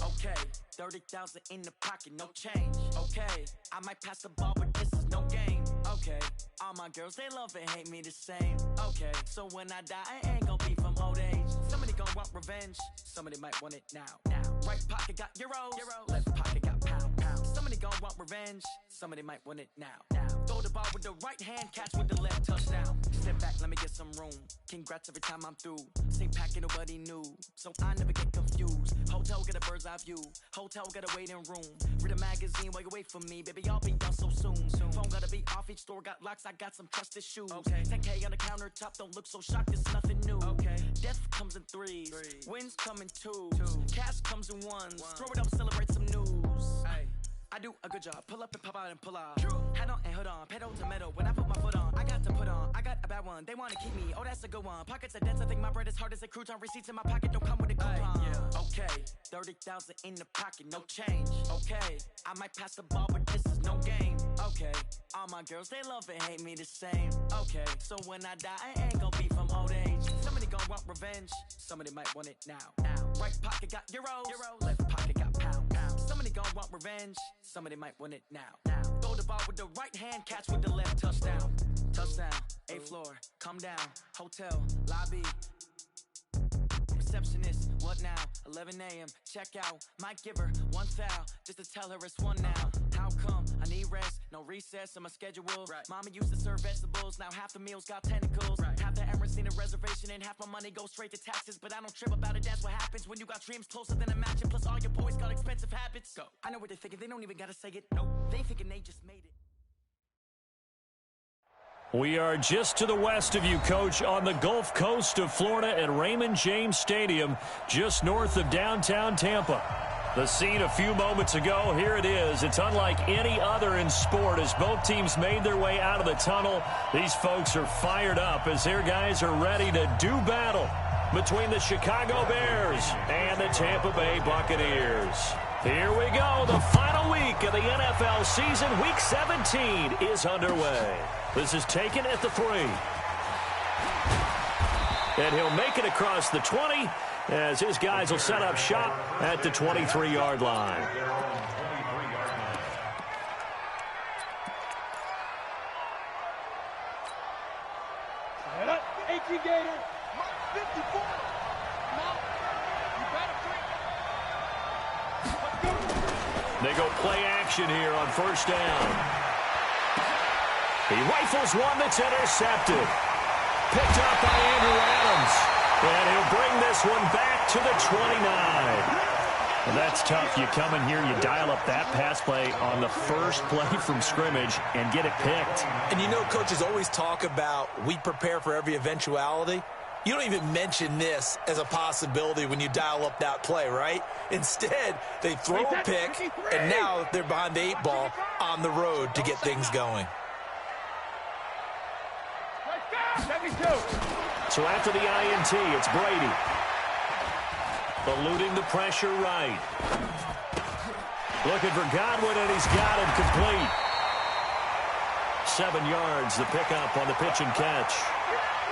Okay, 30,000 in the pocket, no change. Okay, I might pass the ball, but this is no game. Okay, all my girls, they love and hate me the same. Okay, so when I die, I ain't gon' be from old age. Somebody gon' want revenge, somebody might want it now. Right pocket got euros, left pocket got pound. Somebody gon' want revenge, somebody might want it now. Throw the ball with the right hand, catch with the left, touchdown. Step back, let me get some room. Congrats every time I'm through. Same packet, nobody knew, so I never get confused. Hotel get a bird's eye view, hotel got a waiting room. Read a magazine while you wait for me, baby, I'll be done so soon. Phone gotta be off, each store got locks, I got some trusted shoes. 10K on the countertop, don't look so shocked, it's nothing new. Death comes in threes, wins come in twos, cash comes in ones. Throw it up, celebrate some news. I do a good job, pull up and pop out and pull out. Hat on and hood on, pedal to metal. When I put my foot on, I got to put on. I got a bad one, they wanna keep me, oh that's a good one. Pockets are dense, I think my bread is hard as a crouton. Receipts in my pocket don't come with a coupon. Okay, 30,000 in the pocket, no change. Okay, I might pass the ball, but this is no game. Okay, all my girls, they love and hate me the same. Okay, so when I die, I ain't gon' be from old age. Somebody gon' want revenge, somebody might want it now. Right pocket got euros, left pocket got pound. Somebody gon' want revenge, somebody might want it now. Throw the ball with the right hand, catch with the left, touchdown. Touchdown, 8th floor, come down, hotel, lobby. Receptionist, what now? 11 a.m., check out. Might give her one foul, just to tell her it's one now. How come? I need rest, no recess in my schedule. Mama used to serve vegetables, now half the meals got tentacles. Half the Emirates need a reservation and half my money goes straight to taxes. But I don't trip about it, that's what happens when you got dreams closer than a matching. Plus all your boys got expensive habits. Go. I know what they're thinking, they don't even gotta say it. Nope, they thinking they just made it. We are just to the west of you, Coach, on the Gulf Coast of Florida at Raymond James Stadium, just north of downtown Tampa. The scene a few moments ago, here it is. It's unlike any other in sport as both teams made their way out of the tunnel. These folks are fired up as their guys are ready to do battle between the Chicago Bears and the Tampa Bay Buccaneers. Here we go. The final week of the NFL season, Week 17, is underway. This is taken at the 3. And he'll make it across the 20 as his guys will set up shop at the 23-yard line. Set up, 18 Gator, Mark 54. Now, you better drink. They go play action here on first down. He rifles one that's intercepted. Picked up by Andrew Adams. And he'll bring this one back to the 29. And that's tough. You come in here, you dial up that pass play on the first play from scrimmage and get it picked. And you know, coaches always talk about we prepare for every eventuality. You don't even mention this as a possibility when you dial up that play, right? Instead, they throw a pick, and now they're behind the 8 ball on the road to get things going. So after the INT, it's Brady. Eluding the pressure right. Looking for Godwin, and he's got him complete. 7 yards, the pickup on the pitch and catch.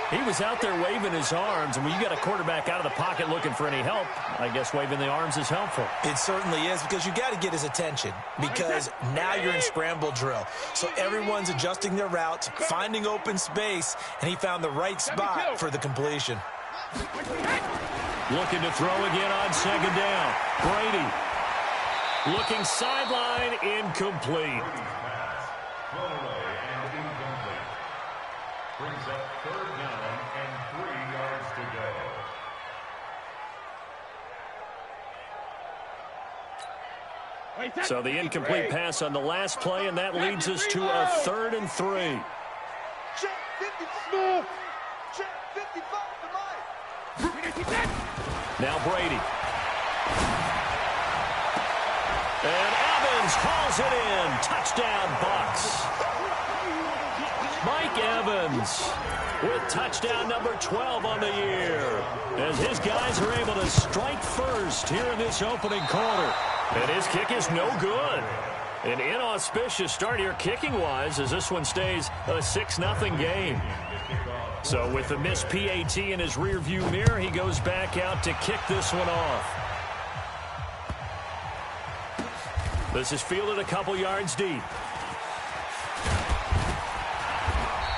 He was out there waving his arms, and when you got a quarterback out of the pocket looking for any help, I guess waving the arms is helpful. It certainly is, because you got to get his attention, because now you're in scramble drill. So everyone's adjusting their routes, finding open space, and he found the right spot for the completion. Looking to throw again on second down. Brady looking sideline, incomplete. Brings up 3rd down and 3 yards to go. So the incomplete pass on the last play, and that leads us to a 3rd and 3. Check 55. Check 55 to mine. Now Brady. And Evans hauls it in. Touchdown, Bucs. Mike Evans with touchdown number 12 on the year as his guys are able to strike first here in this opening quarter. And his kick is no good. An inauspicious start here kicking-wise as this one stays a 6-0 game. So with the missed PAT in his rearview mirror, he goes back out to kick this one off. This is fielded a couple yards deep.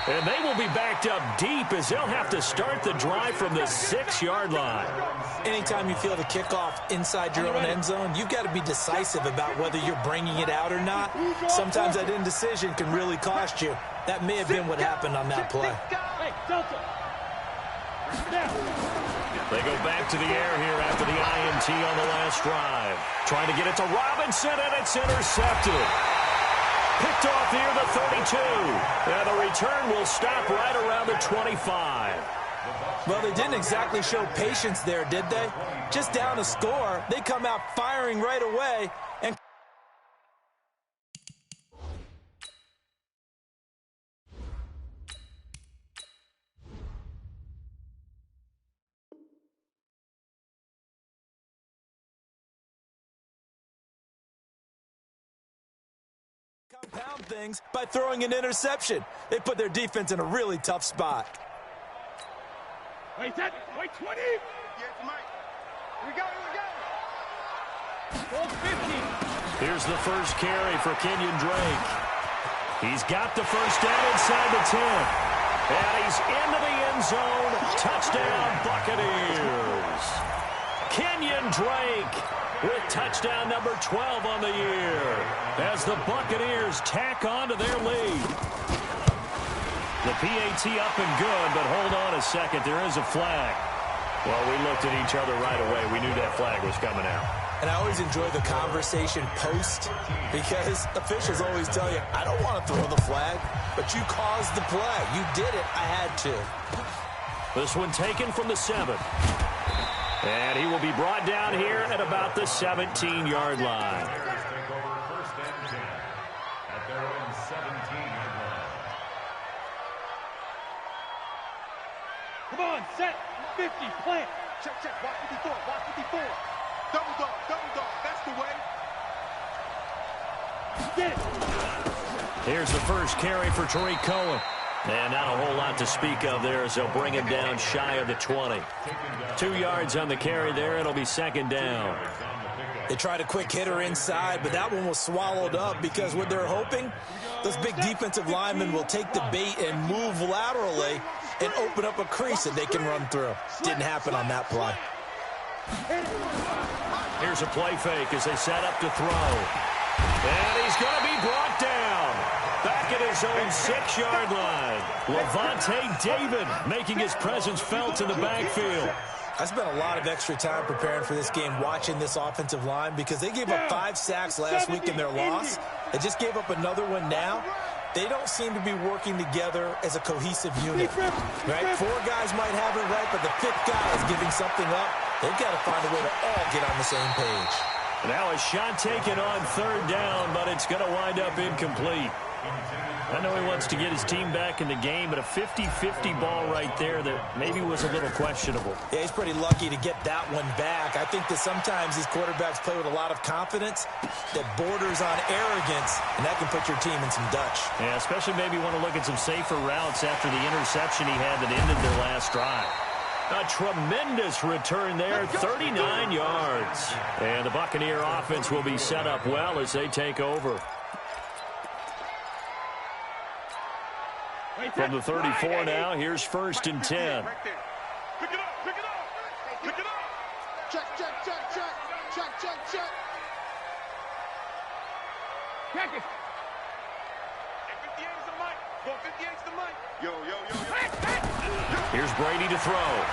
And they will be backed up deep as they'll have to start the drive from the 6-yard line. Anytime you field a kickoff inside your own end zone, you've got to be decisive about whether you're bringing it out or not. Sometimes that indecision can really cost you. That may have been what happened on that play. They go back to the air here after the INT on the last drive. Trying to get it to Robinson, and it's intercepted. Picked off here, the 32. And the return will stop right around the 25. Well, they didn't exactly show patience there, did they? Just down a score, they come out firing right away. And compound things by throwing an interception. They put their defense in a really tough spot. Wait, 20. Yes, Mike. Here we go. Goal 50. Here's the first carry for Kenyon Drake. He's got the first down inside the 10. And he's into the end zone. Touchdown, Buccaneers. Kenyon Drake with touchdown number 12 on the year as the Buccaneers tack on to their lead. The PAT up and good, but hold on a second. There is a flag. Well, we looked at each other right away. We knew that flag was coming out. And I always enjoy the conversation post because officials always tell you, I don't want to throw the flag, but you caused the play. You did it. I had to. This one taken from the 7. And he will be brought down here at about the 17-yard line. Take over first and 10 at their own 17-yard line. Come on, set. 50, plant. Check. Watch 54. Double dog. That's the way. Get it. Here's the first carry for Tariq Cohen. And not a whole lot to speak of there as they'll bring him down shy of the 20. 2 yards on the carry there. It'll be second down. They tried a quick hitter inside, but that one was swallowed up because what they're hoping, those big defensive linemen will take the bait and move laterally and open up a crease that they can run through. Didn't happen on that play. Here's a play fake as they set up to throw. And he's going to be brought down. Back at his own 6-yard line. Levante David making his presence felt in the backfield. I spent a lot of extra time preparing for this game watching this offensive line because they gave up 5 sacks last week in their loss. They just gave up another one now. They don't seem to be working together as a cohesive unit. Right? 4 guys might have it right, but the 5th guy is giving something up. They've got to find a way to all get on the same page. Now a shot taken on 3rd down, but it's going to wind up incomplete. I know he wants to get his team back in the game, but a 50-50 ball right there that maybe was a little questionable. Yeah, he's pretty lucky to get that one back. I think that sometimes these quarterbacks play with a lot of confidence that borders on arrogance, and that can put your team in some Dutch. Yeah, especially maybe want to look at some safer routes after the interception he had that ended their last drive. A tremendous return there, 39 yards. And the Buccaneer offense will be set up well as they take over. From the 34 now, here's 1st and 10. Pick it up. Check. Check it. 58 is the mic. Go 58 is the mic. Yo. Here's Brady to throw.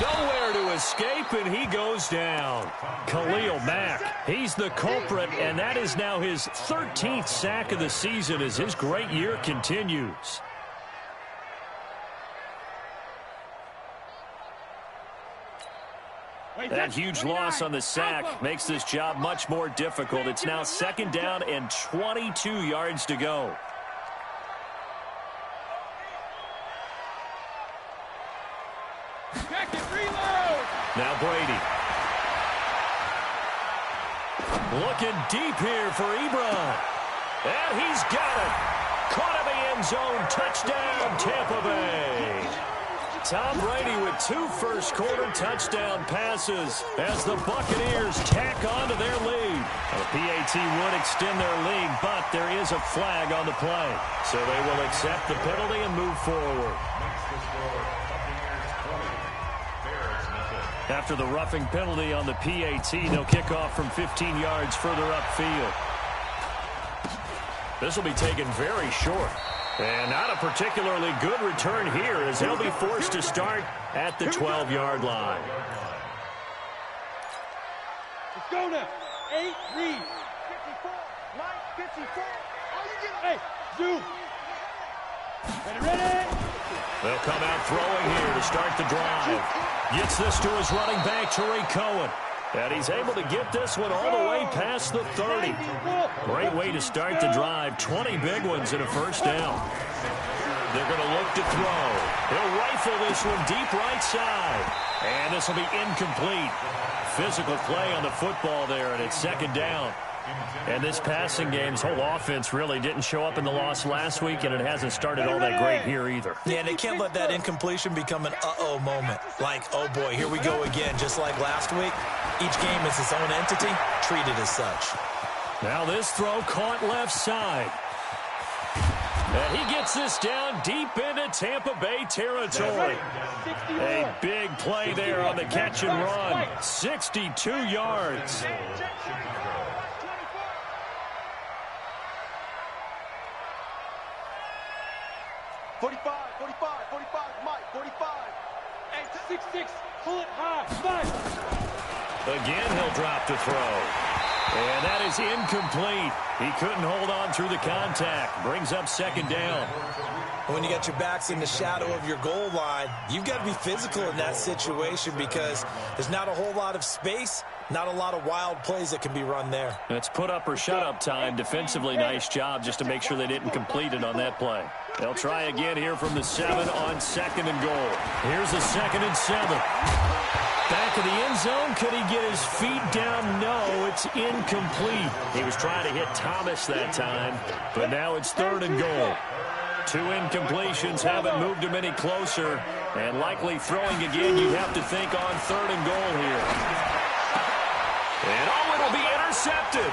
Nowhere to escape, and he goes down. Khalil Mack, he's the culprit, and that is now his 13th sack of the season as his great year continues. That huge loss on the sack makes this job much more difficult. It's now 2nd down and 22 yards to go. Now Brady. Looking deep here for Ebron. And he's got it. Caught in the end zone. Touchdown, Tampa Bay. Tom Brady with 2 first-quarter touchdown passes as the Buccaneers tack onto their lead. The PAT would extend their lead, but there is a flag on the play. So they will accept the penalty and move forward. After the roughing penalty on the PAT, they'll kick off from 15 yards further upfield. This will be taken very short. And not a particularly good return here as they'll be forced to start at the 12-yard line. Let's go now. 8, read. 54, 9, 54. Hey, zoom. Ready. They'll come out throwing here to start the drive. Gets this to his running back, Tariq Cohen. And he's able to get this one all the way past the 30. Great way to start the drive. 20 big ones and a first down. They're going to look to throw. He'll rifle this one deep right side. And this will be incomplete. Physical play on the football there, and it's second down. And this passing game's whole offense really didn't show up in the loss last week, and it hasn't started all that great here either. Yeah, and they can't let that incompletion become an uh-oh moment. Like, oh boy, here we go again, just like last week. Each game is its own entity, treated as such. Now this throw caught left side. And he gets this down deep into Tampa Bay territory. A big play there on the catch and run. 62 yards. 45, Mike, 45. 8, 6, pull it high, 5. Again, he'll drop to throw. And that is incomplete. He couldn't hold on through the contact. Brings up second down. When you got your backs in the shadow of your goal line, you've got to be physical in that situation because there's not a whole lot of space, not a lot of wild plays that can be run there. It's put up or shut up time. Defensively, nice job just to make sure they didn't complete it on that play. They'll try again here from the 7 on second and goal. Here's a 2nd and 7. Back of the end zone. Could he get his feet down? No, it's incomplete. He was trying to hit Thomas that time, but now it's 3rd and goal. 2 incompletions haven't moved him any closer, and likely throwing again, you'd have to think on 3rd and goal here. And it'll be intercepted.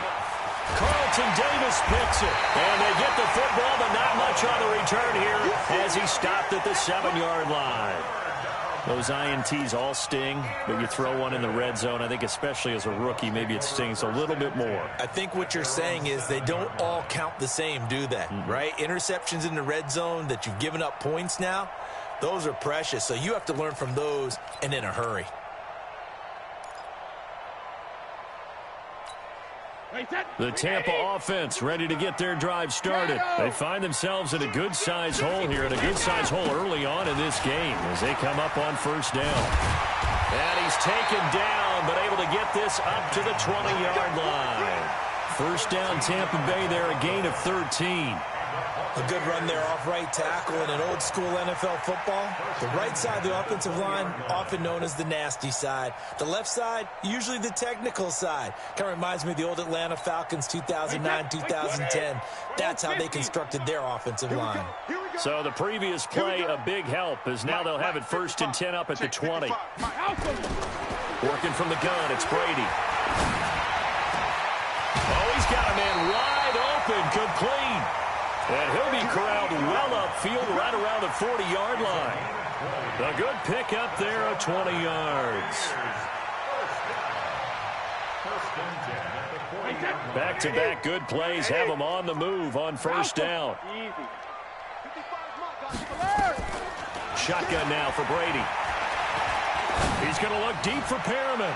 Carlton Davis picks it, and they get the football, but not much on the return here as he stopped at the 7-yard line. Those INTs all sting, but you throw one in the red zone, I think especially as a rookie, maybe it stings a little bit more. I think what you're saying is they don't all count the same, do they? Right? Interceptions in the red zone that you've given up points now, those are precious. So you have to learn from those and in a hurry. The Tampa offense ready to get their drive started. They find themselves in a good-sized hole here, and a good-sized hole early on in this game as they come up on first down. And he's taken down, but able to get this up to the 20-yard line. First down, Tampa Bay there, a gain of 13. A good run there off right tackle in an old-school NFL football. The right side of the offensive line, often known as the nasty side. The left side, usually the technical side. Kind of reminds me of the old Atlanta Falcons 2009-2010. That's how they constructed their offensive line. So the previous play, a big help, as now they'll have it 1st and 10 up at the 20. Working from the gun, it's Brady. Oh, he's got a man wide open, complete. And he'll be corralled well upfield right around the 40-yard line. A good pick up there of 20 yards. Back-to-back good plays have them on the move on first down. Shotgun now for Brady. He's going to look deep for Perriman.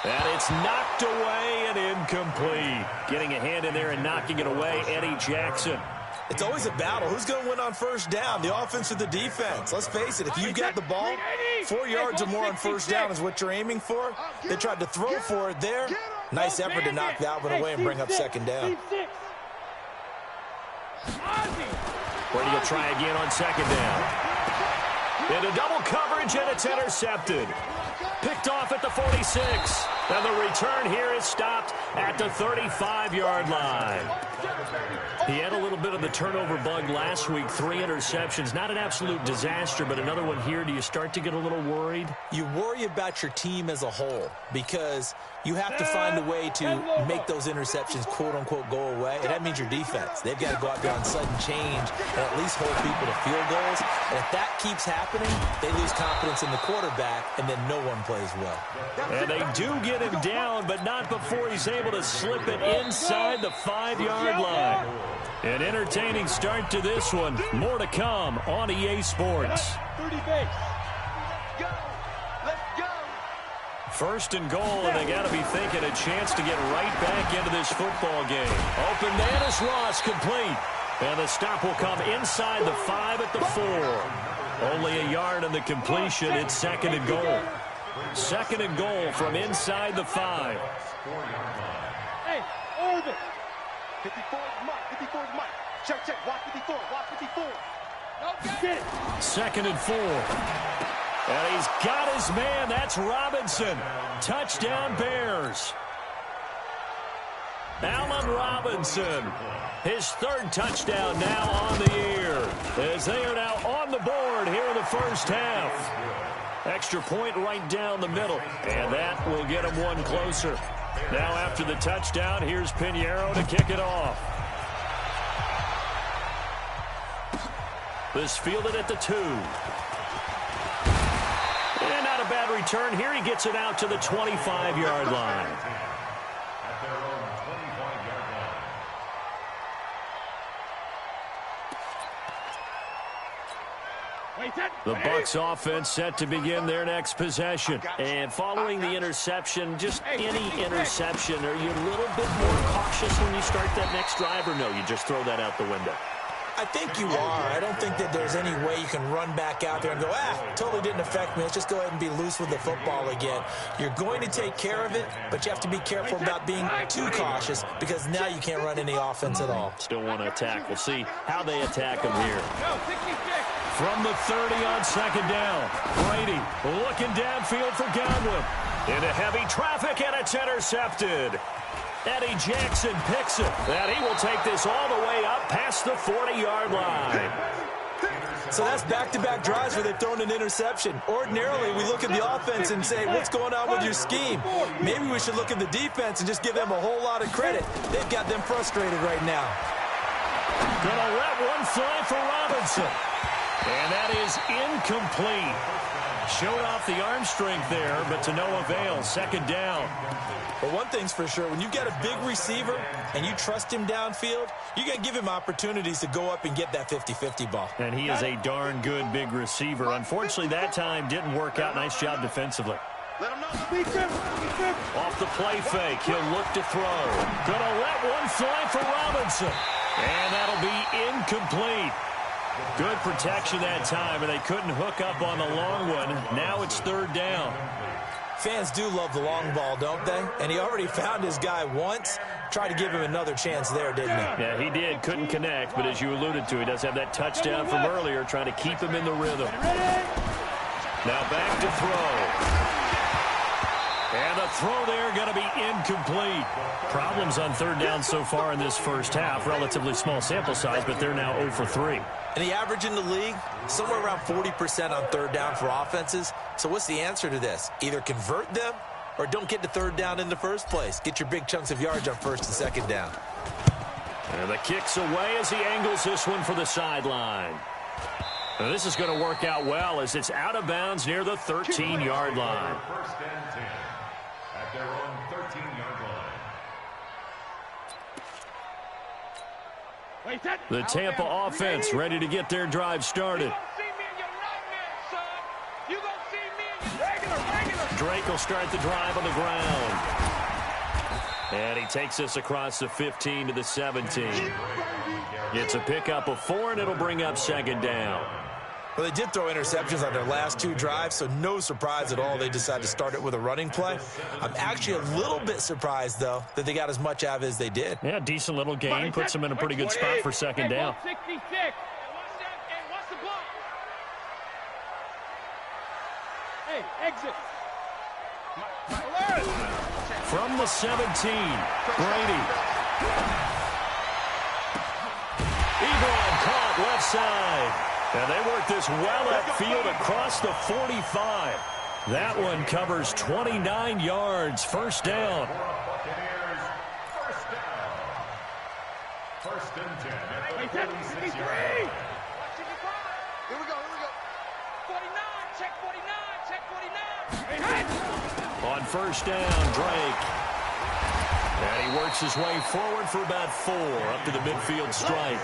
And it's knocked away and incomplete. Getting a hand in there and knocking it away, Eddie Jackson. It's always a battle. Who's going to win on first down, the offense or the defense? Let's face it, if you've got the ball, 4 yards or more on first down is what you're aiming for. They tried to throw for it there. Nice effort to knock that one away and bring up second down. Brady will try again on second down. Into double coverage, and it's intercepted. Picked off at the 46. And the return here is stopped at the 35-yard line. He had a little bit of the turnover bug last week, 3 interceptions. Not an absolute disaster, but another one here. Do you start to get a little worried? You worry about your team as a whole because you have to find a way to make those interceptions, quote-unquote, go away. And that means your defense. They've got to go out there on sudden change and at least hold people to field goals. And if that keeps happening, they lose confidence in the quarterback, and then no one plays well. And they do get him down, but not before he's able to slip it inside the 5-yard line. An entertaining start to this one. More to come on EA Sports. First and goal, and they got to be thinking a chance to get right back into this football game. Open man is Ross, complete. And the stop will come inside the 5 at the 4. Only a yard on the completion. It's second and goal. Second and goal from inside the 5. Hey, Irvin. 54 is Mike. 54 is Mike. Check. Watch 54. Watch 54. Okay. Second and 4. And he's got his man. That's Robinson. Touchdown, Bears. Allen Robinson. His 3rd touchdown now on the year, as they are now on the board here in the first half. Extra point right down the middle, and that will get him one closer. Now after the touchdown, here's Pinheiro to kick it off. This fielded at the 2. And not a bad return here. He gets it out to the 25-yard line. At their own 25-yard line. The Bucs offense set to begin their next possession. And following the interception, just any interception, are you a little bit more cautious when you start that next drive, or no, you just throw that out the window? I think you are. I don't think that there's any way you can run back out there and go, totally didn't affect me. Let's just go ahead and be loose with the football again. You're going to take care of it, but you have to be careful about being too cautious because now you can't run any offense at all. Still want to attack. We'll see how they attack him here. From the 30 on second down, Brady looking downfield for Godwin. Into heavy traffic, and it's intercepted. Eddie Jackson picks it, and he will take this all the way up past the 40-yard line. So that's back-to-back drives where they've thrown an interception. Ordinarily, we look at the offense and say, what's going on with your scheme? Maybe we should look at the defense and just give them a whole lot of credit. They've got them frustrated right now. Gonna let one fly for Robinson. And that is incomplete. Showed off the arm strength there, but to no avail. Second down. But one thing's for sure, when you've got a big receiver and you trust him downfield, you're going to give him opportunities to go up and get that 50-50 ball. And he is a darn good big receiver. Unfortunately, that time didn't work out. Nice job defensively. Off the play fake, he'll look to throw. Gonna let one fly for Robinson. And that'll be incomplete. Good protection that time, and they couldn't hook up on the long one. Now it's third down. Fans do love the long ball, don't they? And he already found his guy once. Tried to give him another chance there, didn't he? Yeah, he did. Couldn't connect, but as you alluded to, he does have that touchdown from earlier, trying to keep him in the rhythm. Now back to throw. And the throw there going to be incomplete. Problems on third down so far in this first half. Relatively small sample size, but they're now 0 for 3. And the average in the league, somewhere around 40% on third down for offenses. So what's the answer to this? Either convert them or don't get to third down in the first place. Get your big chunks of yards on first and second down. And the kick's away as he angles this one for the sideline. And this is going to work out well as it's out of bounds near the 13-yard line. First and 10 at their own 13-yard line. The Tampa offense ready to get their drive started. Drake will start the drive on the ground. And he takes this across the 15 to the 17. It's a pickup of 4, and it'll bring up second down. Well, they did throw interceptions on their last 2 drives, so no surprise at all they decided to start it with a running play. I'm actually a little bit surprised, though, that they got as much out of it as they did. Yeah, decent little gain. Puts them in a pretty good spot for second down. Hey, exit. From the 17, Brady. Ebron caught left side. And they work this well upfield across the 45. That one covers 29 yards. First down. First and 10 at the 46-yard line. Here we go. 49, check 49. On first down, Drake. And he works his way forward for about 4 up to the midfield stripe.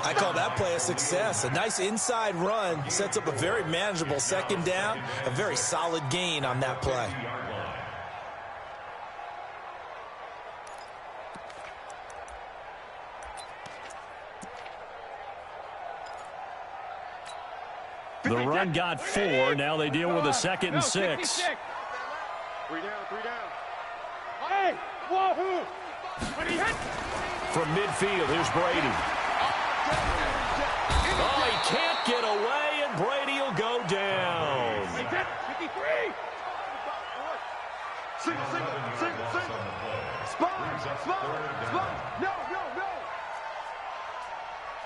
I call that play a success. A nice inside run sets up a very manageable second down. A very solid gain on that play. The run got 4. Now they deal with a 2nd and 6. 3 down. Hey, whoa! From midfield, here's Brady. Oh, he can't get away, and Brady will go down. 53. Single. Spot. No.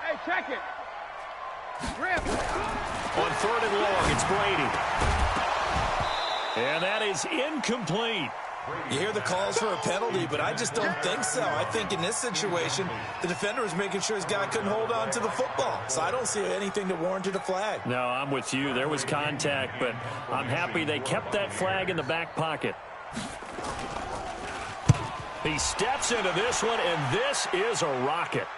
Hey, check it. Grip. On 3rd and long, it's Brady. And that is incomplete. You hear the calls for a penalty, but I just don't think so. I think in this situation, the defender was making sure his guy couldn't hold on to the football. So I don't see anything that warranted a flag. No, I'm with you. There was contact, but I'm happy they kept that flag in the back pocket. He steps into this one, and this is a rocket.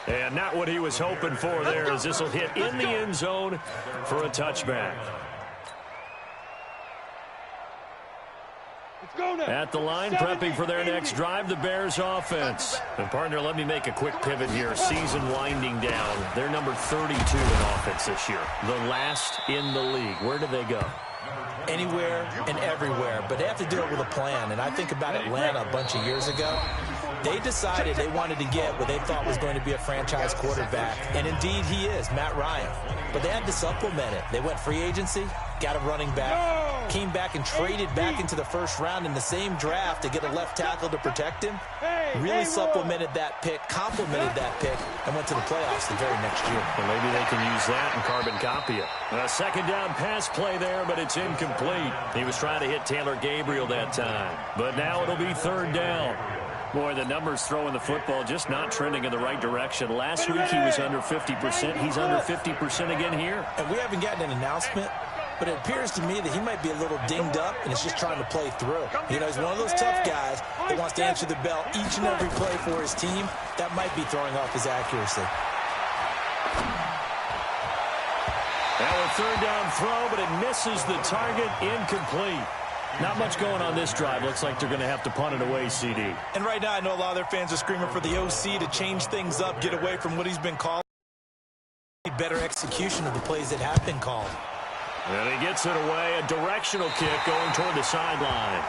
And not what he was hoping for there, as this will hit in the end zone for a touchback. At the line, prepping for their next drive, the Bears offense. And, partner, let me make a quick pivot here. Season winding down. They're number 32 in offense this year. The last in the league. Where do they go? Anywhere and everywhere, but they have to do it with a plan. And I think about Atlanta a bunch of years ago. They decided they wanted to get what they thought was going to be a franchise quarterback, and indeed he is, Matt Ryan. But they had to supplement it. They went free agency, got a running back, came back and traded back into the first round in the same draft to get a left tackle to protect him. Really supplemented that pick, complemented that pick, and went to the playoffs the very next year. Well, maybe they can use that and carbon copy it. A second down pass play there, but it's incomplete. He was trying to hit Taylor Gabriel that time. But now it'll be 3rd down. Boy, the numbers throwing the football just not trending in the right direction. Last week he was under 50%. He's under 50% again here. And we haven't gotten an announcement, but it appears to me that he might be a little dinged up and is just trying to play through. You know, he's one of those tough guys that wants to answer the bell each and every play for his team. That might be throwing off his accuracy. Now a 3rd down throw, but it misses the target. Incomplete. Not much going on this drive. Looks like they're going to have to punt it away, CD. And right now I know a lot of their fans are screaming for the OC to change things up, get away from what he's been called. Better execution of the plays that have been called. And he gets it away. A directional kick going toward the sideline.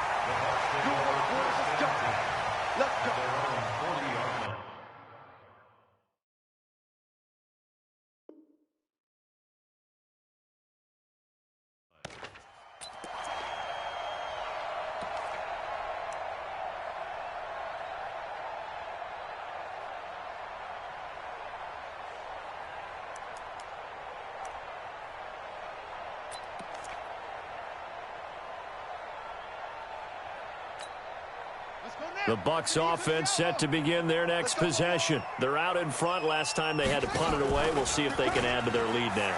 The Bucs offense set to begin their next possession. They're out in front. Last time they had to punt it away. We'll see if they can add to their lead now.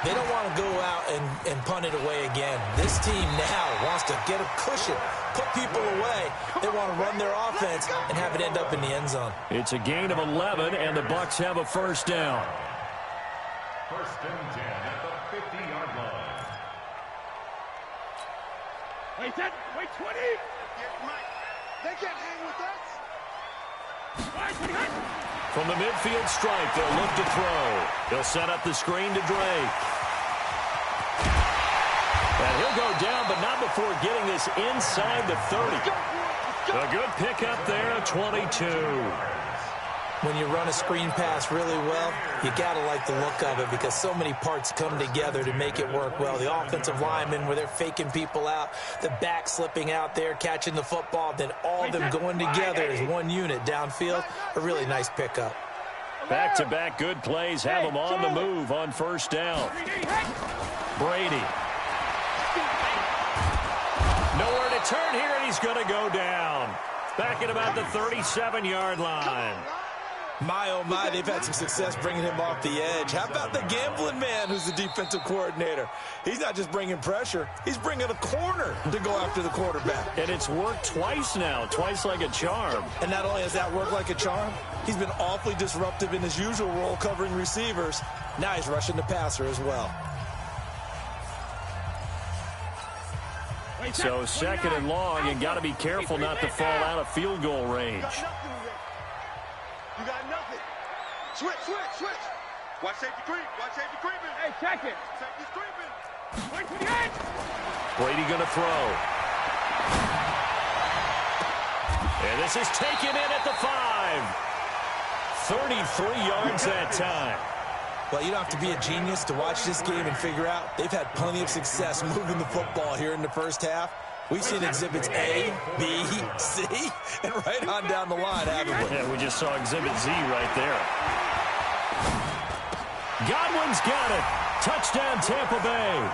They don't want to go out and punt it away again. This team now wants to get a cushion, put people away. They want to run their offense and have it end up in the end zone. It's a gain of 11, and the Bucs have a 1st down. 1st and 10 at the 50-yard line. Wait 20. They can't hang with us. From the midfield stripe, they'll look to throw. They'll set up the screen to Drake. And he'll go down, but not before getting this inside the 30. A good pickup there, 22. When you run a screen pass really well, you got to like the look of it because so many parts come together to make it work well. The offensive linemen, where they're faking people out, the back slipping out there, catching the football, then all of them going together as one unit downfield. A really nice pickup. Back-to-back good plays have them on the move on first down. Brady. Nowhere to turn here, and he's going to go down. Back at about the 37-yard line. My, oh, my, they've had some success bringing him off the edge. How about the gambling man who's the defensive coordinator? He's not just bringing pressure. He's bringing a corner to go after the quarterback. And it's worked twice now, twice like a charm. And not only has that worked like a charm, he's been awfully disruptive in his usual role covering receivers. Now he's rushing the passer as well. So second and long, you got to be careful not to fall out of field goal range. You got nothing. Switch. Watch safety creep. Hey, check it. Safety's creeping. Wait for the edge. Brady going to throw. And this is taken in at the 5. 33 yards that time. Well, you don't have to be a genius to watch this game and figure out they've had plenty of success moving the football here in the first half. We've seen exhibits A, B, C, and right on down the line, haven't we? Yeah, we just saw exhibit Z right there. Godwin's got it. Touchdown, Tampa Bay.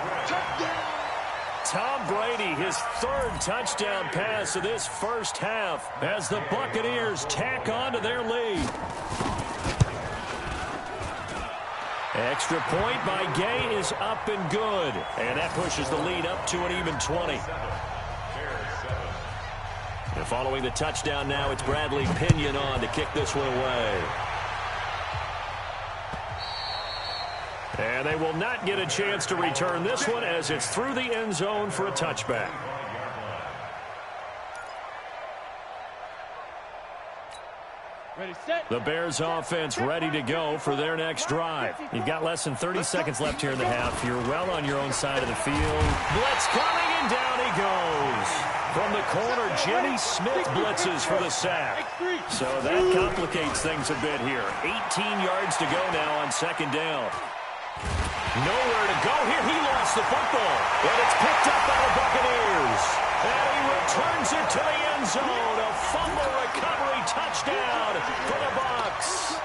Tom Brady, his third touchdown pass of this first half as the Buccaneers tack on to their lead. Extra point by Gay is up and good. And that pushes the lead up to an even 20. And following the touchdown now, it's Bradley Pinion on to kick this one away. And they will not get a chance to return this one as it's through the end zone for a touchback. Ready, set. The Bears offense ready to go for their next drive. You've got less than 30 seconds left here in the half. You're well on your own side of the field. Blitz coming, and down he goes. From the corner, Jimmy Smith blitzes for the sack. So that complicates things a bit here. 18 yards to go now on second down. Nowhere to go here. He lost the football. And it's picked up by the Buccaneers. And he returns it to the end zone. A fumble recovery touchdown for the Bucs.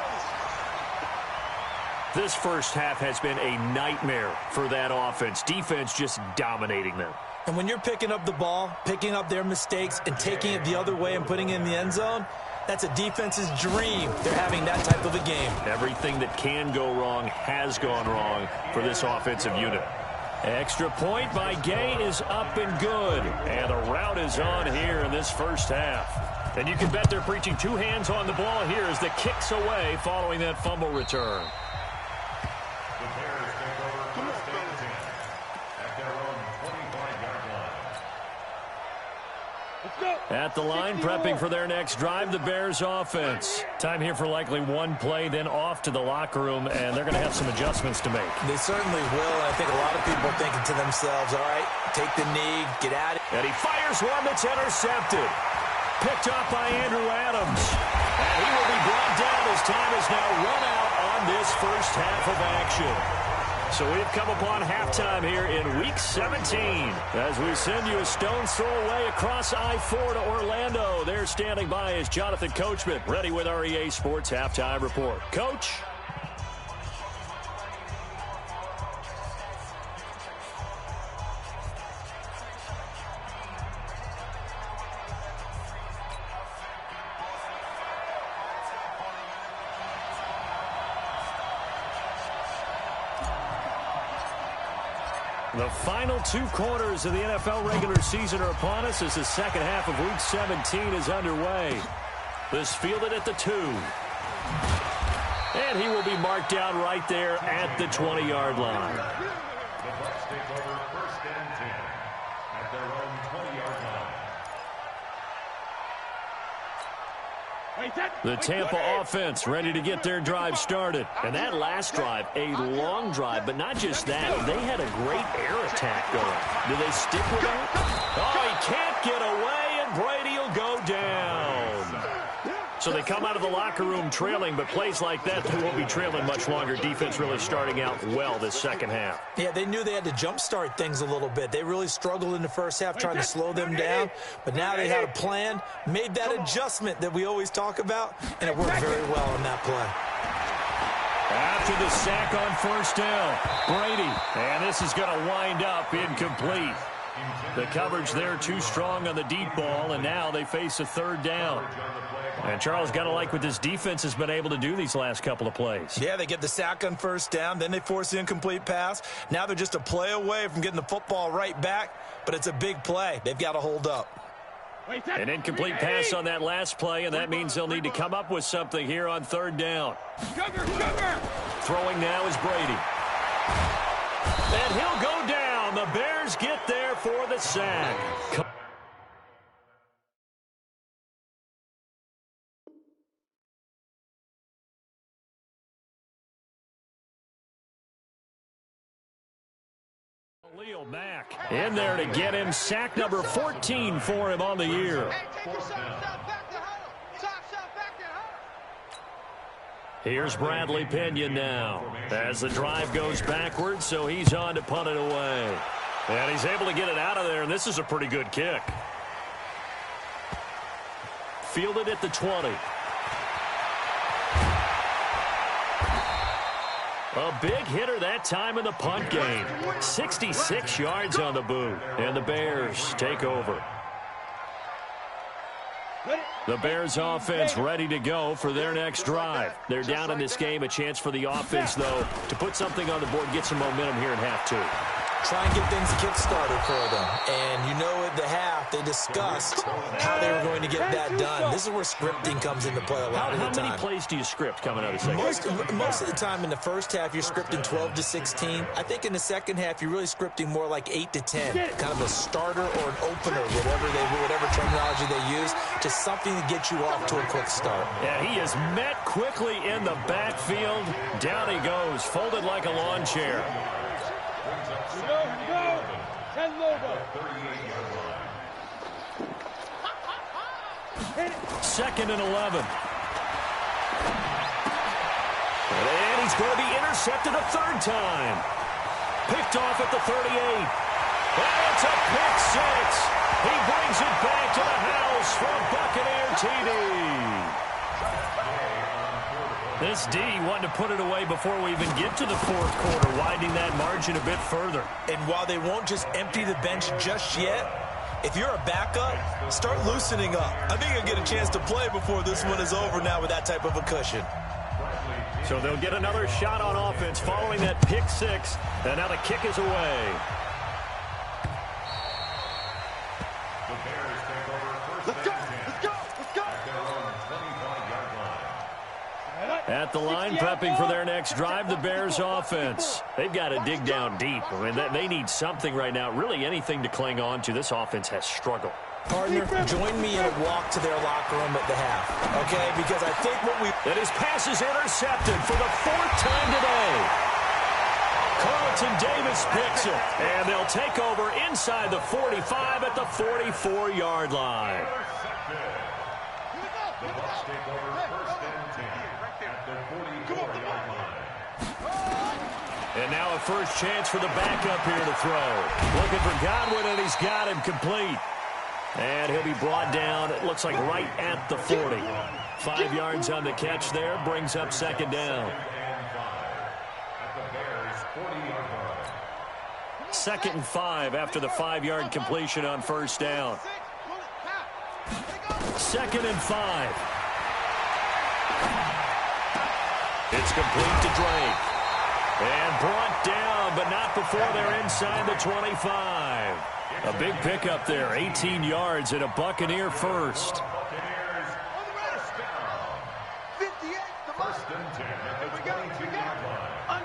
This first half has been a nightmare for that offense. Defense just dominating them. And when you're picking up the ball, picking up their mistakes, and taking it the other way and putting it in the end zone, that's a defense's dream. They're having that type of a game. Everything that can go wrong has gone wrong for this offensive unit. Extra point by Gay is up and good. And the route is on here in this first half. And you can bet they're preaching two hands on the ball here as the kick's away following that fumble return. The Bears take over first and 10 at their own 25-yard line. Let's go. At the line, prepping for their next drive, the Bears offense. Time here for likely one play, then off to the locker room, and they're going to have some adjustments to make. They certainly will, and I think a lot of people are thinking to themselves, all right, take the knee, get out of it. And he fires one that's intercepted. Picked up by Andrew Adams. And he will be brought down as time is now run out on this first half of action. So we've come upon halftime here in Week 17 as we send you a stone's throw away across I-4 to Orlando. There standing by is Jonathan Coachman, ready with our EA Sports Halftime Report. Coach? The final two quarters of the NFL regular season are upon us as the second half of Week 17 is underway. This fielded at the 2. And he will be marked down right there at the 20-yard line. The Bucs take over first and 10 at their own 20-yard line. The Tampa offense ready to get their drive started. And that last drive, a long drive, but not just that. They had a great air attack going. Do they stick with that? Oh, he can't get away, and Brady will go down. So So they come out of the locker room trailing, but plays like that, they won't be trailing much longer. Defense really starting out well this second half. Yeah, they knew they had to jumpstart things a little bit. They really struggled in the first half trying to slow them down, but now they had a plan, made that adjustment that we always talk about, and it worked very well on that play. After the sack on first down, Brady, and this is going to wind up incomplete. The coverage there too strong on the deep ball, and now they face a third down. And Charles, got to like what this defense has been able to do these last couple of plays. Yeah, they get the sack on first down, then they force the incomplete pass. Now they're just a play away from getting the football right back, but it's a big play. They've got to hold up. An incomplete pass on that last play, and that means they'll need to come up with something here on third down. Throwing now is Brady. And he'll go down. The Bears get there for the sack. Leo Mack in there to get him sack number 14 for him on the year. Here's Bradley Pinion now as the drive goes backwards, so he's on to punt it away. And he's able to get it out of there, and this is a pretty good kick. Fielded at the 20. A big hitter that time in the punt game. 66 yards on the boot. And the Bears take over. The Bears offense ready to go for their next drive. They're down in this game. A chance for the offense, though, to put something on the board, get some momentum here in half two. Try and get things kick-started for them. And you know at the half, they discussed how they were going to get that done. This is where scripting comes into play a lot of the time. How many plays do you script coming out of the second? Most of the time in the first half, you're scripting 12 to 16. I think in the second half, you're really scripting more like 8 to 10. Kind of a starter or an opener, whatever terminology they use. Just something to get you off to a quick start. Yeah, he is met quickly in the backfield. Down he goes, folded like a lawn chair. Second and 11. And he's going to be intercepted a third time. Picked off at the 38. And it's a pick six. He brings it back to the house for a Buccaneer TD. This D wanted to put it away before we even get to the fourth quarter, widening that margin a bit further. And while they won't just empty the bench just yet, if you're a backup, start loosening up. I think you'll get a chance to play before this one is over now with that type of a cushion. So they'll get another shot on offense following that pick six, and now the kick is away. At the line, prepping for their next drive, the Bears offense. They've got to dig down deep. I mean, they need something right now, really anything to cling on to. This offense has struggled. Partner, join me in a walk to their locker room at the half, okay? Because I think what we... And his pass is intercepted for the fourth time today. Carlton Davis picks it, and they'll take over inside the 45 at the 44-yard line. The Bucs take over first and 10 at the 44-yard line. And now a first chance for the backup here to throw. Looking for Godwin, and he's got him complete. And he'll be brought down, it looks like right at the 40. 5 yards on the catch there, brings up second down. At the Bears' 40-yard line. Second and 5 after the 5-yard completion on first down. Second and 5. It's complete to Drake. And brought down, but not before they're inside the 25. A big pickup there, 18 yards and a Buccaneer first. Buccaneers first down. 58 to First and 10 at the 22-yard line.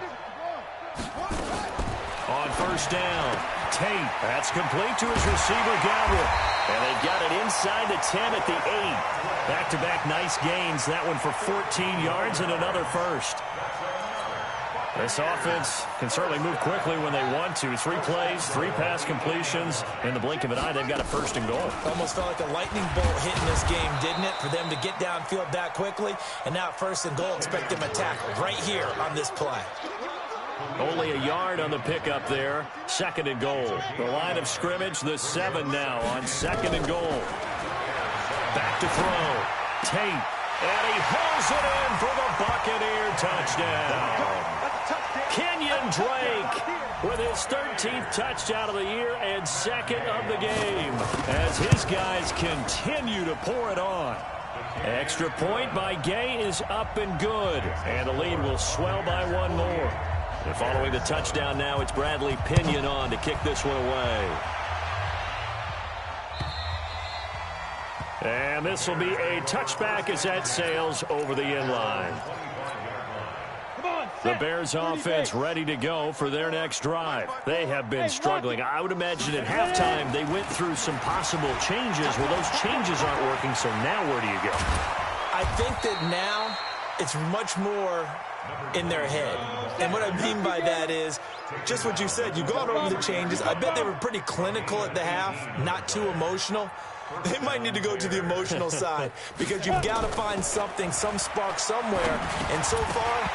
On first down, Tate. That's complete to his receiver, Godwin. And they've got it inside the 10 at the 8. Back-to-back nice gains. That one for 14 yards and another first. This offense can certainly move quickly when they want to. 3 plays, 3 pass completions. In the blink of an eye, they've got a 1st and goal. Almost felt like a lightning bolt hit in this game, didn't it? For them to get downfield that quickly. And now 1st and goal, expect them to tackle right here on this play. Only a yard on the pickup there. 2nd and goal. The line of scrimmage, the 7 now on 2nd and goal. Back to throw. Tate. And he hauls it in for the Buccaneer touchdown. Kenyon Drake with his 13th touchdown of the year and 2nd of the game as his guys continue to pour it on. Extra point by Gay is up and good, and the lead will swell by 1 more. And following the touchdown now, it's Bradley Pinion on to kick this one away. And this will be a touchback as that sails over the end line. The Bears offense ready to go for their next drive. They have been struggling. I would imagine at halftime they went through some possible changes. Well, those changes aren't working, so now where do you go? I think that now it's much more in their head. And what I mean by that is just what you said. You've gone over the changes. I bet they were pretty clinical at the half, not too emotional. They might need to go to the emotional side because you've got to find something, some spark somewhere. And so far,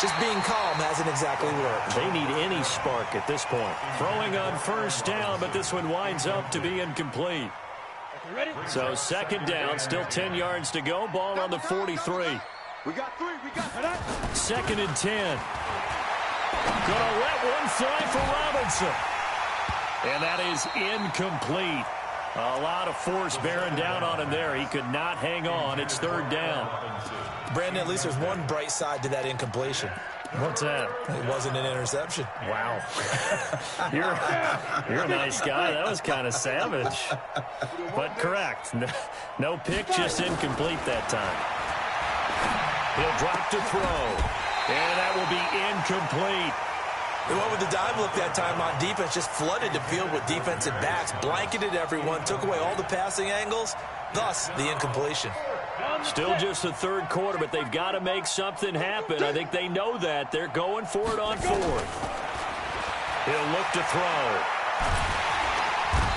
just being calm hasn't exactly worked. They need any spark at this point. Throwing on 1st down, but this one winds up to be incomplete. So 2nd down, still 10 yards to go. Ball on the 43. We got 3. We got 2nd and 10. Gonna let one fly for Robinson. And that is incomplete. A lot of force bearing down on him there. He could not hang on. It's 3rd down. Brandon, at least there's one bright side to that incompletion. What's that? It wasn't an interception. Wow. You're a nice guy. That was kind of savage. But correct. No pick, just incomplete that time. He'll drop to throw. And that will be incomplete. They went with the dime look that time on defense, just flooded the field with defensive backs, blanketed everyone, took away all the passing angles, thus the incompletion. Still just the 3rd quarter, but they've got to make something happen. I think they know that. They're going for it on 4th. He'll look to throw.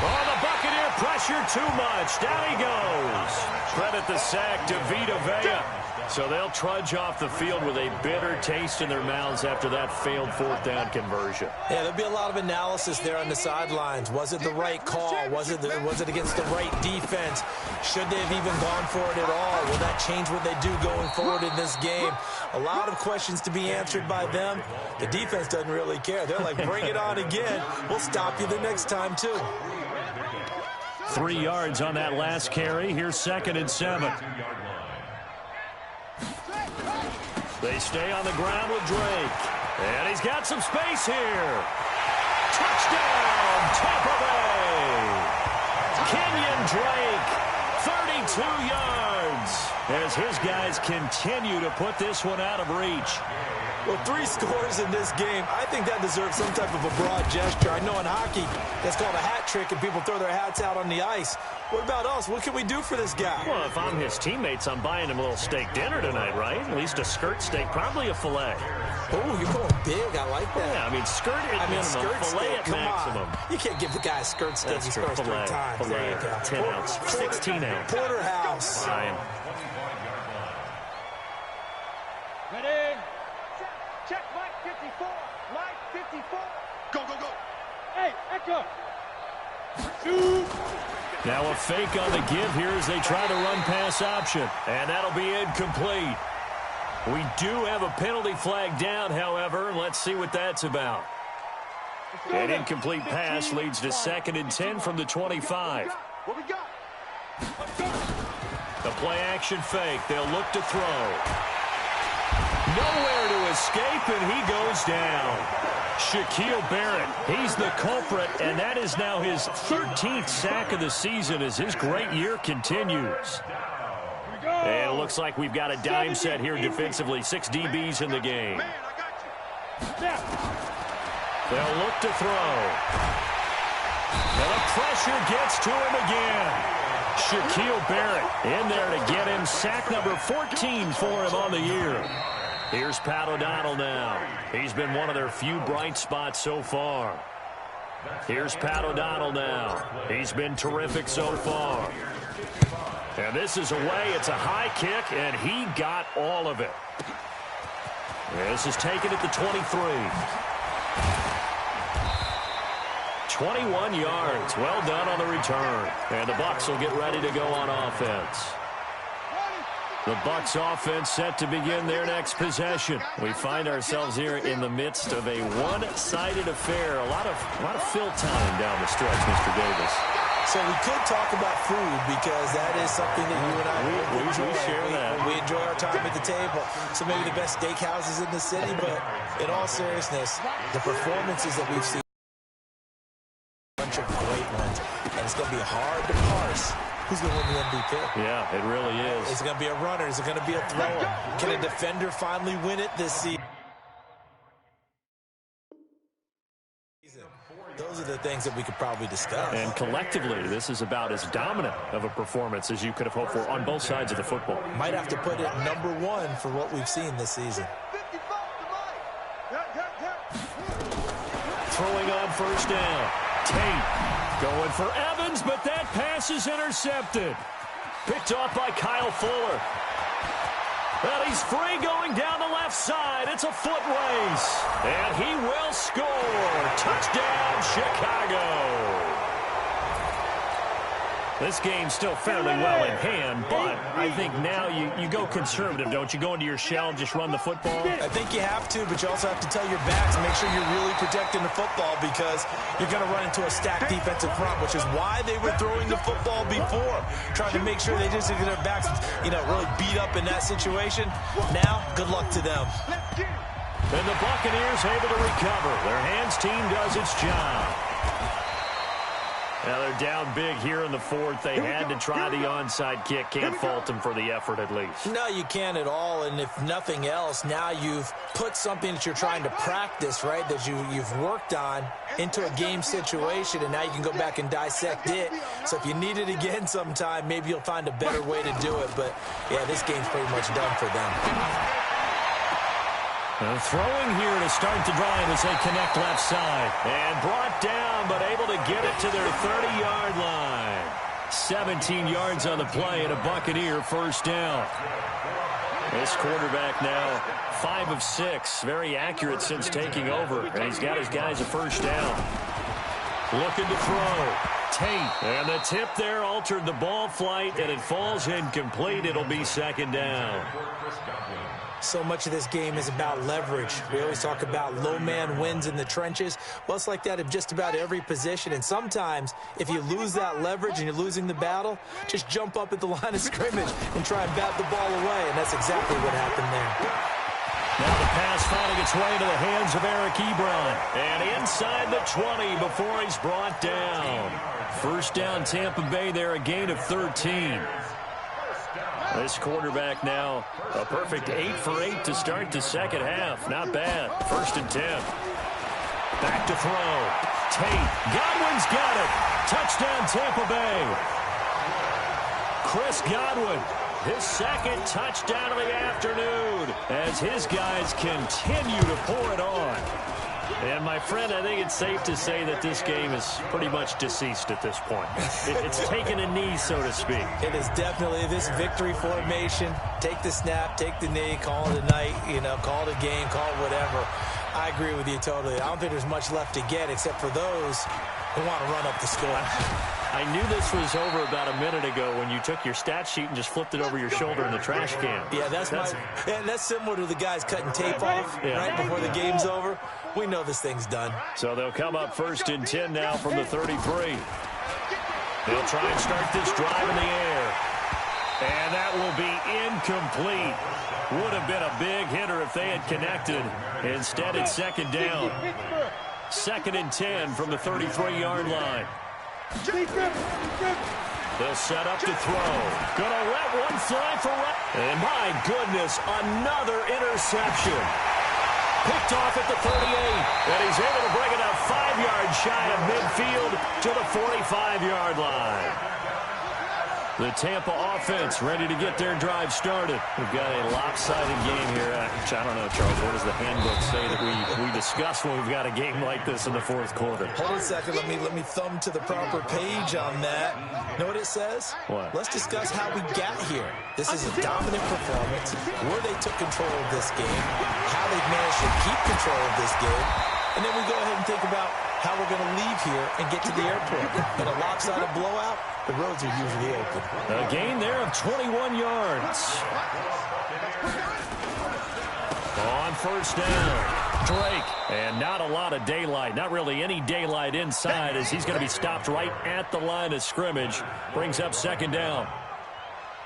Oh, the Buccaneer pressure too much. Down he goes. Credit the sack to Vita Vea. So they'll trudge off the field with a bitter taste in their mouths after that failed 4th down conversion. Yeah, there'll be a lot of analysis there on the sidelines. Was it the right call? Was it against the right defense? Should they have even gone for it at all? Will that change what they do going forward in this game? A lot of questions to be answered by them. The defense doesn't really care. They're like, bring it on again. We'll stop you the next time, too. 3 yards on that last carry. Here's 2nd and 7. They stay on the ground with Drake. And he's got some space here. Touchdown, Tampa Bay. Kenyon Drake, 32 yards. As his guys continue to put this one out of reach. Well, 3 scores in this game. I think that deserves some type of a broad gesture. I know in hockey, that's called a hat trick, and people throw their hats out on the ice. What about us? What can we do for this guy? Well, if I'm his teammates, I'm buying him a little steak dinner tonight, right? At least a skirt steak, probably a filet. Oh, you're going big. I like that. Yeah, I mean, skirt at minimum, skirt filet steak, at come maximum. On. You can't give the guy a skirt steak. He scores 3 times. Filet, there you go. 10 ounce, 16 ounce. Porterhouse. Fine. Ready? Check Mike 54. Mike 54. Go, go, go. Hey, Echo. Shoot. Now a fake on the give here as they try to run pass option. And that'll be incomplete. We do have a penalty flag down, however. Let's see what that's about. An incomplete pass leads to 2nd and 10 from the 25. What we got? The play action fake. They'll look to throw. Nowhere to escape, and he goes down. Shaquille Barrett, he's the culprit, and that is now his 13th sack of the season as his great year continues. And it looks like we've got a dime set here defensively. 6 DBs in the game. They'll look to throw. And the pressure gets to him again. Shaquille Barrett in there to get him sack number 14 for him on the year. Here's Pat O'Donnell now. He's been one of their few bright spots so far. Here's Pat O'Donnell now. He's been terrific so far. And this is away. It's a high kick, and he got all of it. This is taken at the 23. 21 yards. Well done on the return. And the Bucs will get ready to go on offense. The Bucs offense set to begin their next possession. We find ourselves here in the midst of a one-sided affair. A lot of fill time down the stretch, Mr. Davis. So we could talk about food because that is something that you and I enjoy. We share that. We enjoy our time at the table. So maybe the best steakhouses in the city, but in all seriousness, the performances that we've seen, a bunch of great ones, and it's going to be hard to parse who's going to win the MVP. Yeah, it really is. Is it going to be a runner? Is it going to be a thrower? Can a defender finally win it this season? Those are the things that we could probably discuss. And collectively, this is about as dominant of a performance as you could have hoped for on both sides of the football. Might have to put it number one for what we've seen this season. Throwing on first down. Tate going for Evans, but that pass is intercepted. Picked off by Kyle Fuller. Well, he's free going down the left side. It's a foot race. And he will score. Touchdown, Chicago. This game's still fairly well in hand, but I think now you go conservative, don't you? Go into your shell and just run the football? I think you have to, but you also have to tell your backs and make sure you're really protecting the football because you're going to run into a stacked defensive front, which is why they were throwing the football before, trying to make sure they just get their backs, really beat up in that situation. Now, good luck to them. And the Buccaneers able to recover. Their hands team does its job. Now they're down big here in the fourth. They had to try the onside kick. Can't fault them for the effort at least. No, you can't at all. And if nothing else, now you've put something that you're trying to practice, right, that you've worked on into a game situation, and now you can go back and dissect it. So if you need it again sometime, maybe you'll find a better way to do it. But, yeah, this game's pretty much done for them. Throwing here to start the drive as they connect left side. And brought down, but able to get it to their 30-yard line. 17 yards on the play and a Buccaneer first down. This quarterback now 5 of 6. Very accurate since taking over. And he's got his guys a first down. Looking to throw. Tate. And the tip there altered the ball flight, and it falls incomplete. It'll be second down. So much of this game is about leverage. We always talk about low man wins in the trenches. Well, it's like that in just about every position. And sometimes, if you lose that leverage and you're losing the battle, just jump up at the line of scrimmage and try and bat the ball away. And that's exactly what happened there. Now the pass finding its way to the hands of Eric Ebron. And inside the 20 before he's brought down. First down Tampa Bay there, a gain of 13. This quarterback now a perfect 8 for 8 to start the second half. Not bad. First and 10. Back to throw. Tate. Godwin's got it. Touchdown Tampa Bay. Chris Godwin. His second touchdown of the afternoon as his guys continue to pour it on. And, my friend, I think it's safe to say that this game is pretty much deceased at this point. It's taken a knee, so to speak. It is definitely this victory formation. Take the snap, take the knee, call it a night, call it a game, call it whatever. I agree with you totally. I don't think there's much left to get except for those who want to run up the score. I knew this was over about a minute ago when you took your stat sheet and just flipped it over your shoulder in the trash can. Yeah, that's similar to the guys cutting tape off right before the game's over. We know this thing's done. So they'll come up first and 10 now from the 33. They'll try and start this drive in the air. And that will be incomplete. Would have been a big hitter if they had connected. Instead, it's second down. Second and 10 from the 33-yard line. They'll set up to throw. Gonna let one fly for right. And my goodness, another interception. Picked off at the 38. And he's able to bring it up 5 yards shy of midfield to the 45-yard line. The Tampa offense ready to get their drive started. We've got a lopsided game here. I don't know, Charles, what does the handbook say that we discuss when we've got a game like this in the fourth quarter? Hold on a second. Let me thumb to the proper page on that. Know what it says? What? Let's discuss how we got here. This is a dominant performance, where they took control of this game, how they've managed to keep control of this game, and then we go ahead and think about how we're going to leave here and get to the airport. In a lopsided blowout, the roads are usually open. A gain there of 21 yards. On first down, Drake. And not a lot of daylight, not really any daylight inside, as he's going to be stopped right at the line of scrimmage. Brings up second down.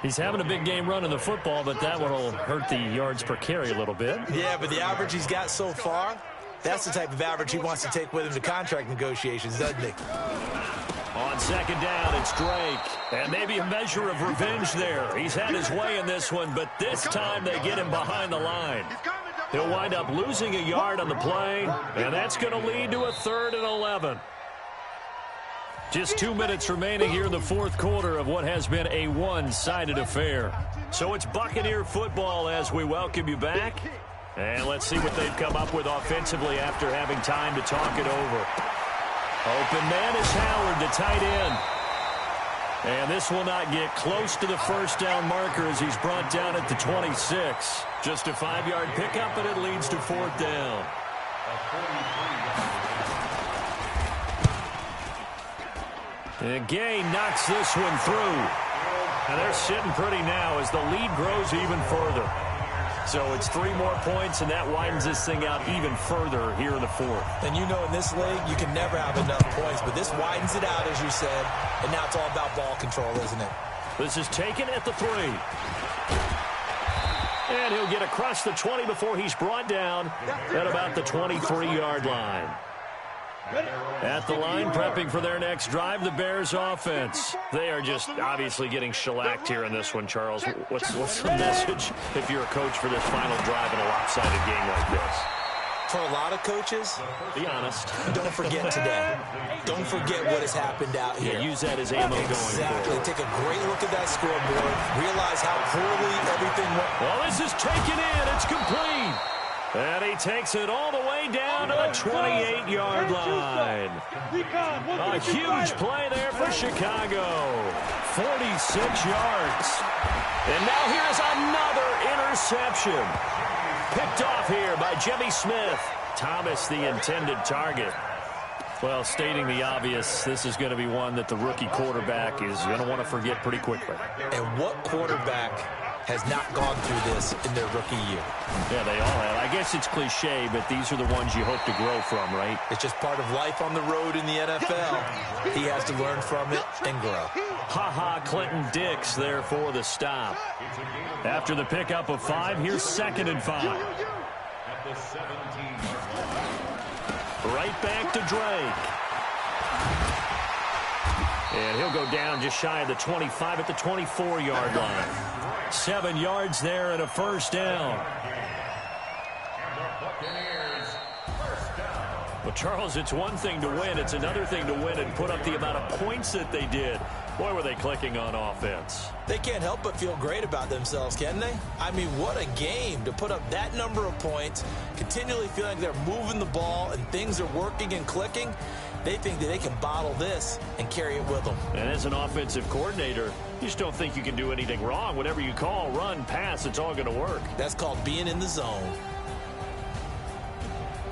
He's having a big game running the football, but that one will hurt the yards per carry a little bit. Yeah, but the average he's got so far, that's the type of average he wants to take with him to contract negotiations, doesn't he? On second down, it's Drake. And maybe a measure of revenge there. He's had his way in this one, but this time they get him behind the line. He'll wind up losing a yard on the play, and that's going to lead to a 3rd and 11. Just 2 minutes remaining here in the fourth quarter of what has been a one-sided affair. So it's Buccaneer football as we welcome you back. And let's see what they've come up with offensively after having time to talk it over. Open man is Howard, the tight end. And this will not get close to the first down marker as he's brought down at the 26. Just a 5-yard pickup, and it leads to 4th down. And Gay knocks this one through. And they're sitting pretty now as the lead grows even further. So it's 3 more points, and that widens this thing out even further here in the fourth. And you know in this league, you can never have enough points, but this widens it out, as you said, and now it's all about ball control, isn't it? This is taken at the 3. And he'll get across the 20 before he's brought down at about the 23-yard line. At the line, prepping for their next drive, the Bears offense. They are just obviously getting shellacked here in this one, Charles. What's the message if you're a coach for this final drive in a lopsided game like this? For a lot of coaches, be honest. Don't forget today. Don't forget what has happened out here. Yeah, use that as ammo going forward. Exactly. Take a great look at that scoreboard. Realize how poorly everything went. Well, this is taken in. It's complete. And he takes it all the way down to the 28-yard line. A huge play there for Chicago. 46 yards. And now here's another interception. Picked off here by Jimmy Smith. Thomas, the intended target. Well, stating the obvious, this is going to be one that the rookie quarterback is going to want to forget pretty quickly. And what quarterback has not gone through this in their rookie year? Yeah, they all have. I guess it's cliche, but these are the ones you hope to grow from, right? It's just part of life on the road in the NFL. He has to learn from it and grow. Ha-ha, Clinton Dix there for the stop. After the pickup of 5, here's 2nd and 5. Right back to Drake. And he'll go down just shy of the 25 at the 24-yard line. 7 yards there and a first down. Well, Charles, it's one thing to win. It's another thing to win and put up the amount of points that they did. Boy, were they clicking on offense. They can't help but feel great about themselves, can they? I mean, what a game to put up that number of points, continually feeling like they're moving the ball and things are working and clicking. They think that they can bottle this and carry it with them. And as an offensive coordinator, you just don't think you can do anything wrong. Whatever you call, run, pass, it's all going to work. That's called being in the zone.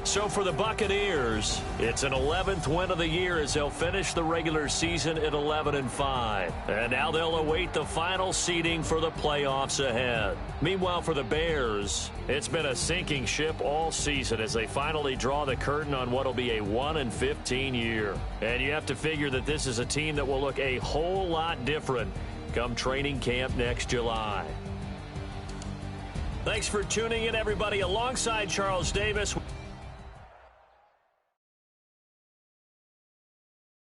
So for the Buccaneers, it's an 11th win of the year as they'll finish the regular season at 11-5. And now they'll await the final seeding for the playoffs ahead. Meanwhile, for the Bears, it's been a sinking ship all season as they finally draw the curtain on what will be a 1-15 year. And you have to figure that this is a team that will look a whole lot different come training camp next July. Thanks for tuning in, everybody. Alongside Charles Davis,